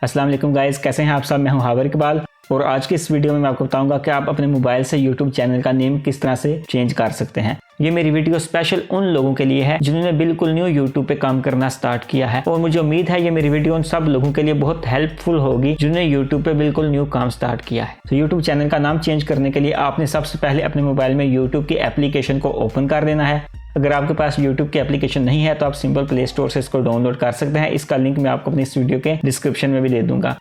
अस्सलाम वालेकुम गाइस, कैसे हैं आप सब। मैं हूं हावर इकबाल और आज की इस वीडियो में मैं आपको बताऊंगा कि आप अपने मोबाइल से यूट्यूब चैनल का नेम किस तरह से चेंज कर सकते हैं। ये मेरी वीडियो स्पेशल उन लोगों के लिए है जिन्होंने बिल्कुल न्यू यूट्यूब पे काम करना स्टार्ट किया है और मुझे उम्मीद है ये मेरी वीडियो उन सब लोगों के लिए बहुत हेल्पफुल होगी जिन्होंने यूट्यूब पे बिल्कुल न्यू काम स्टार्ट किया है। तो यूट्यूब चैनल का नाम चेंज करने के लिए आपने सबसे पहले अपने मोबाइल में यूट्यूब की एप्लीकेशन को ओपन कर देना है। अगर आपके पास YouTube की एप्लीकेशन नहीं है तो आप सिंपल प्ले स्टोर से इसको डाउनलोड कर सकते हैं। इसका लिंक मैं आपको अपनी इस वीडियो के डिस्क्रिप्शन में भी दे दूंगा।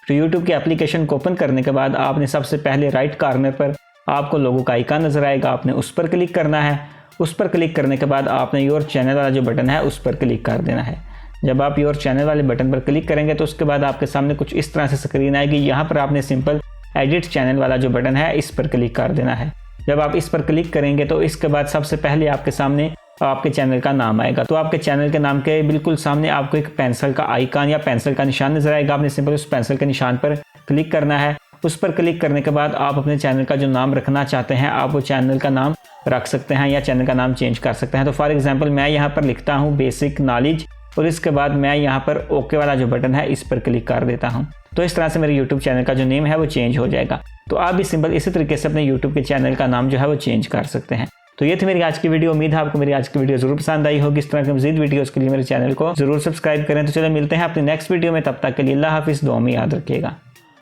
तो YouTube की एप्लीकेशन को ओपन करने के बाद आपने सबसे पहले राइट कॉर्नर पर आपको लोगो का आइकन नजर आएगा, आपने उस पर क्लिक करना है। उस पर क्लिक करने के बाद आपने योर चैनल वाला जो बटन है उस पर क्लिक कर देना है। जब आप योर चैनल वाले बटन पर क्लिक करेंगे तो उसके बाद आपके सामने कुछ इस तरह से स्क्रीन आएगी। यहाँ पर आपने सिंपल एडिट चैनल वाला जो बटन है इस पर क्लिक कर देना है। जब आप इस पर क्लिक करेंगे तो इसके बाद सबसे पहले आपके सामने आपके चैनल का नाम आएगा। तो आपके चैनल के नाम के बिल्कुल सामने आपको एक पेंसिल का आइकन या पेंसिल का निशान नजर आएगा। आपने सिंपल उस पेंसिल के निशान पर क्लिक करना है। उस पर क्लिक करने के बाद आप अपने चैनल का जो नाम रखना चाहते हैं आप वो चैनल का नाम रख सकते हैं या चैनल का नाम चेंज कर सकते हैं। तो फॉर एग्जाम्पल मैं यहाँ पर लिखता हूँ बेसिक नॉलेज और इसके बाद मैं यहाँ पर ओके वाला जो बटन है इस पर क्लिक कर देता हूँ। तो इस तरह से मेरे यूट्यूब चैनल का जो नेम है वो चेंज हो जाएगा। तो आप भी सिंपल इसी तरीके से अपने यूट्यूब के चैनल का नाम जो है वो चेंज कर सकते हैं। तो ये थी मेरी आज की वीडियो। उम्मीद है आपको मेरी आज की वीडियो जरूर पसंद आई होगी। इस तरह की मज़ीद वीडियोस के लिए मेरे चैनल को जरूर सब्सक्राइब करें। तो चलो मिलते हैं अपनी नेक्स्ट वीडियो में, तब तक के लिए अल्लाह हाफिज़। दुआ में याद रखिएगा।